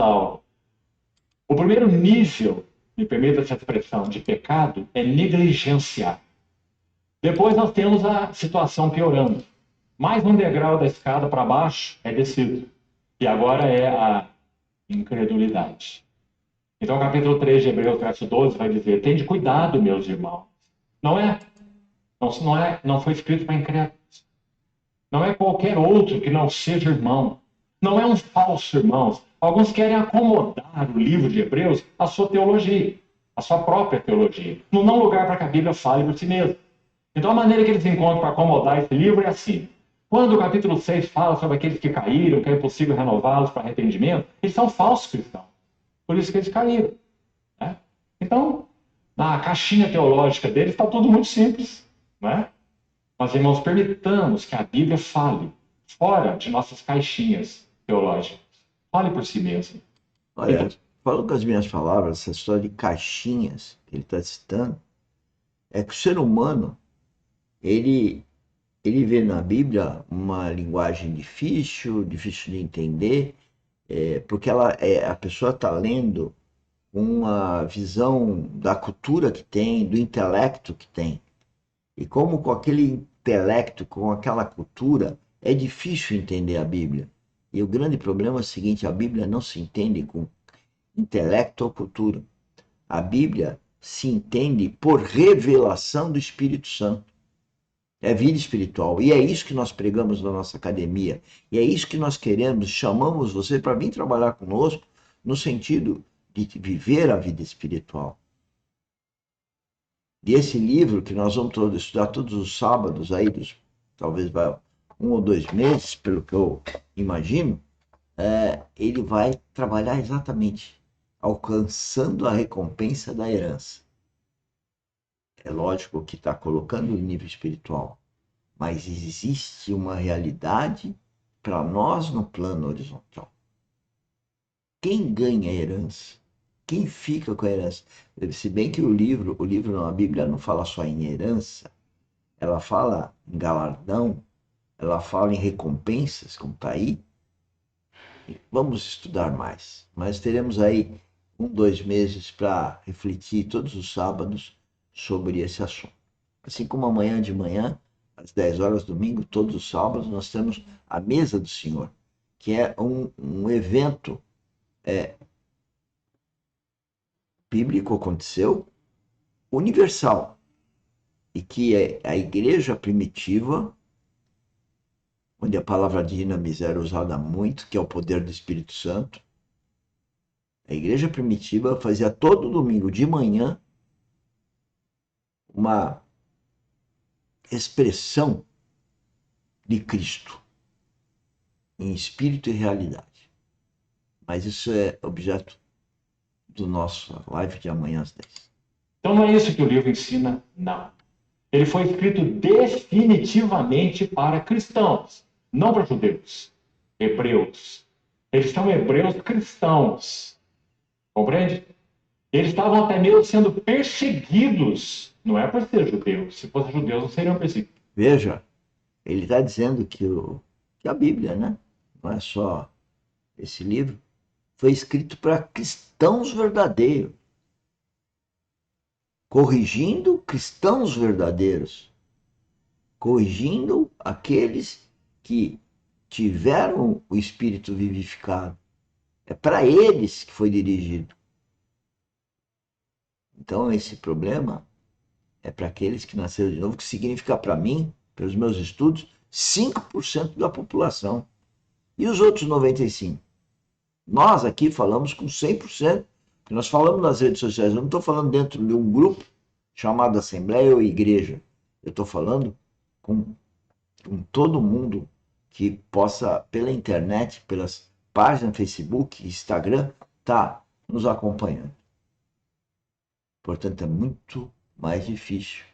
aula. O primeiro nível, me permita essa expressão, de pecado é negligenciar. Depois nós temos a situação piorando. Mais um degrau da escada para baixo é descido. E agora é a incredulidade. Então, o capítulo 3 de Hebreus, verso 12, vai dizer: tende cuidado, meus irmãos. Não é, não foi escrito para incrédulos. Não é qualquer outro que não seja irmão. Não é um falso irmão. Alguns querem acomodar o livro de Hebreus à sua teologia, à sua própria teologia. Não dá lugar para que a Bíblia fale por si mesma. Então, a maneira que eles encontram para acomodar esse livro é assim. Quando o capítulo 6 fala sobre aqueles que caíram, que é impossível renová-los para arrependimento, eles são falsos cristãos. Por isso que eles caíram. Né? Então, na caixinha teológica deles está tudo muito simples. Né? Mas, irmãos, permitamos que a Bíblia fale fora de nossas caixinhas teológicas. Fale por si mesmo. Olha, falando com as minhas palavras, essa história de caixinhas que ele está citando, é que o ser humano, ele, ele vê na Bíblia uma linguagem difícil, difícil de entender, porque a pessoa está lendo uma visão da cultura que tem, do intelecto que tem. E como com aquele intelecto, com aquela cultura, é difícil entender a Bíblia. E o grande problema é o seguinte: a Bíblia não se entende com intelecto ou cultura. A Bíblia se entende por revelação do Espírito Santo. É vida espiritual. E é isso que nós pregamos na nossa academia. E é isso que nós queremos. Chamamos você para vir trabalhar conosco no sentido de viver a vida espiritual. E esse livro que nós vamos estudar todos os sábados aí, talvez vai 1 ou 2 meses, pelo que eu imagino, ele vai trabalhar exatamente alcançando a recompensa da herança. É lógico que está colocando o nível espiritual, mas existe uma realidade para nós no plano horizontal. Quem ganha a herança? Quem fica com a herança? Se bem que o livro na Bíblia não fala só em herança, ela fala em galardão, ela fala em recompensas, como está aí. Vamos estudar mais, mas teremos aí 1, 2 meses para refletir todos os sábados sobre esse assunto. Assim como amanhã de manhã, às 10 horas, domingo, todos os sábados, nós temos a Mesa do Senhor, que é um evento bíblico, aconteceu, universal, e que é a igreja primitiva, onde a palavra dinamis era usada muito, que é o poder do Espírito Santo. A igreja primitiva fazia todo domingo de manhã uma expressão de Cristo em espírito e realidade. Mas isso é objeto do nosso live de amanhã às 10. Então, não é isso que o livro ensina, não. Ele foi escrito definitivamente para cristãos, não para judeus, hebreus. Eles são hebreus cristãos, compreende? Eles estavam até mesmo sendo perseguidos, não é por ser judeus. Se fossem judeus, não seriam perseguidos. Veja, ele está dizendo que a Bíblia, né? Não é só esse livro, foi escrito para cristãos verdadeiros, corrigindo cristãos verdadeiros, corrigindo aqueles que tiveram o Espírito vivificado. É para eles que foi dirigido. Então, esse problema é para aqueles que nasceram de novo, que significa para mim, pelos meus estudos, 5% da população. E os outros 95%? Nós aqui falamos com 100%, porque nós falamos nas redes sociais. Eu não estou falando dentro de um grupo chamado Assembleia ou Igreja. Eu estou falando com todo mundo que possa, pela internet, pelas páginas Facebook, Instagram, tá nos acompanhando. Portanto, é muito mais difícil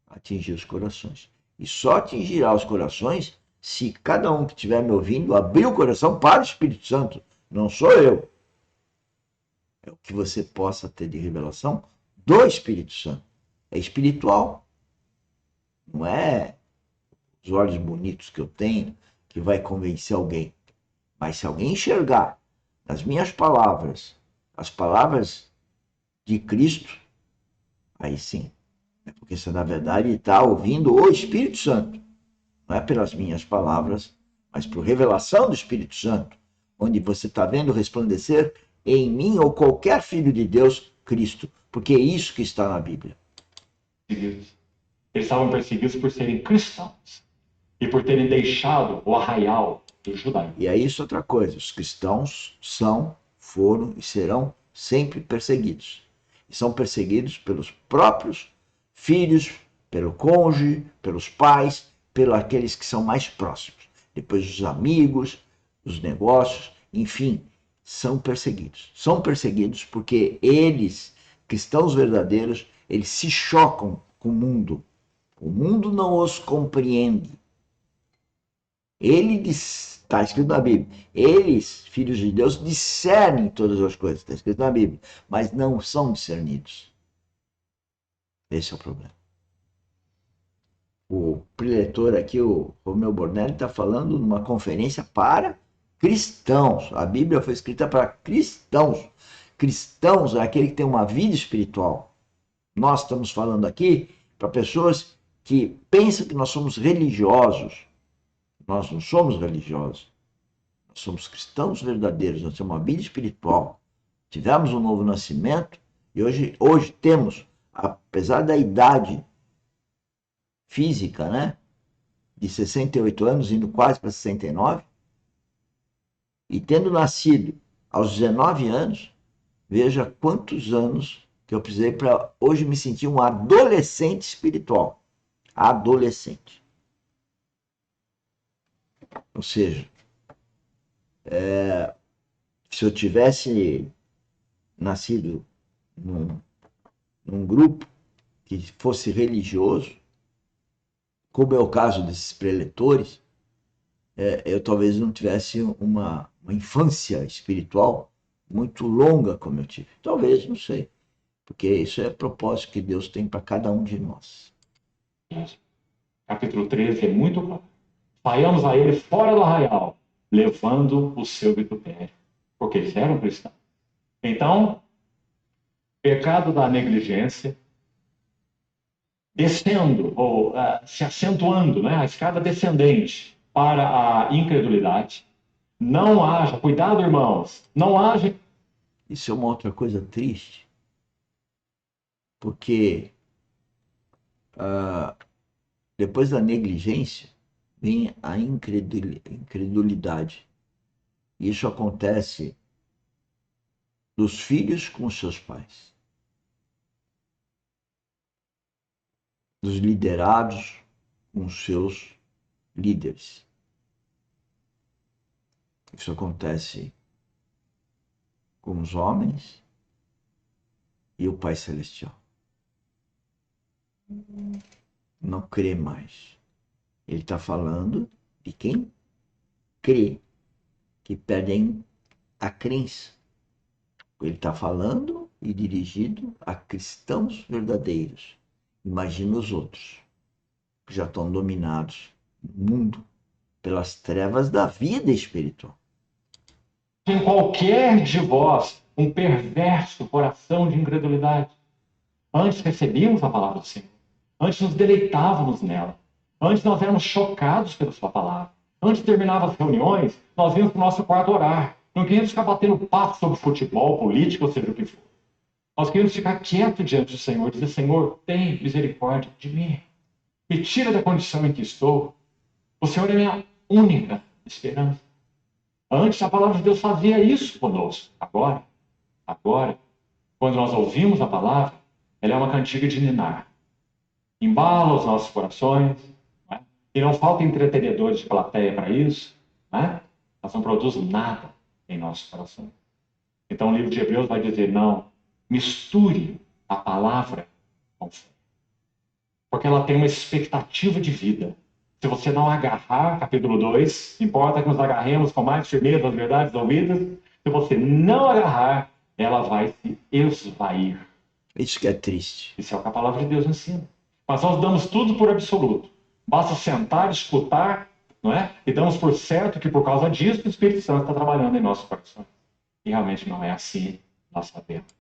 atingir os corações. E só atingirá os corações se cada um que estiver me ouvindo abrir o coração para o Espírito Santo. Não sou eu. É o que você possa ter de revelação do Espírito Santo. É espiritual. Não é os olhos bonitos que eu tenho que vai convencer alguém. Mas se alguém enxergar as minhas palavras, as palavras de Cristo, aí sim. É porque você, na verdade, está ouvindo o Espírito Santo. Não é pelas minhas palavras, mas por revelação do Espírito Santo, onde você está vendo resplandecer em mim ou qualquer filho de Deus, Cristo. Porque é isso que está na Bíblia. Eles estavam perseguidos por serem cristãos e por terem deixado o arraial do judaísmo. E é isso outra coisa. Os cristãos são, foram e serão sempre perseguidos. E são perseguidos pelos próprios filhos, pelo cônjuge, pelos pais, pelos aqueles que são mais próximos. Depois os amigos, os negócios, enfim, são perseguidos. São perseguidos porque eles, cristãos verdadeiros, eles se chocam com o mundo. O mundo não os compreende. Ele está escrito na Bíblia. Eles, filhos de Deus, discernem todas as coisas. Está escrito na Bíblia. Mas não são discernidos. Esse é o problema. O preletor aqui, o Romeu Bornelli, está falando numa conferência para cristãos. A Bíblia foi escrita para cristãos. Cristãos é aquele que tem uma vida espiritual. Nós estamos falando aqui para pessoas que pensam que nós somos religiosos. Nós não somos religiosos. Nós somos cristãos verdadeiros. Nós temos uma vida espiritual. Tivemos um novo nascimento e hoje temos, apesar da idade física, né, de 68 anos, indo quase para 69, e tendo nascido aos 19 anos, veja quantos anos que eu precisei para hoje me sentir um adolescente espiritual. Adolescente. Ou seja, se eu tivesse nascido num grupo que fosse religioso, como é o caso desses preletores, eu talvez não tivesse uma infância espiritual muito longa como eu tive. Talvez, não sei. Porque isso é propósito que Deus tem para cada um de nós. Capítulo 13 é muito claro. Saiamos a ele fora do arraial, levando o seu vitupério. Porque eles eram cristãos. Então, pecado da negligência, descendo, ou se acentuando, né, a escada descendente para a incredulidade. Não haja, cuidado, irmãos, não haja. Isso é uma outra coisa triste, porque depois da negligência vem a incredulidade. Isso acontece dos filhos com seus pais, dos liderados com seus líderes. Isso acontece com os homens e o Pai Celestial. Não crê mais. Ele está falando de quem crê, que perdem a crença. Ele está falando e dirigido a cristãos verdadeiros. Imagina os outros, que já estão dominados no mundo pelas trevas da vida espiritual. Em qualquer de vós um perverso coração de incredulidade. Antes recebíamos a palavra do Senhor. Antes nos deleitávamos nela. Antes nós éramos chocados pela sua palavra. Antes terminava as reuniões, nós íamos para o nosso quarto orar. Não queríamos ficar batendo papo sobre futebol, política, ou seja o que for. Nós queríamos ficar quietos diante do Senhor e dizer: Senhor, tem misericórdia de mim. Me tira da condição em que estou. O Senhor é minha única esperança. Antes a palavra de Deus fazia isso conosco. Agora, quando nós ouvimos a palavra, ela é uma cantiga de ninar. Embala os nossos corações, né? E não falta entretenedores de plateia para isso, né? Mas não produz nada em nosso coração. Então o livro de Hebreus vai dizer: não, misture a palavra com fé. Porque ela tem uma expectativa de vida. Se você não agarrar, capítulo 2, importa que nos agarremos com mais firmeza as verdades ouvidas. Se você não agarrar, ela vai se esvair. Isso que é triste. Isso é o que a palavra de Deus ensina. Mas nós damos tudo por absoluto. Basta sentar, escutar, não é? E damos por certo que por causa disso o Espírito Santo está trabalhando em nosso coração. E realmente não é assim, nós sabemos.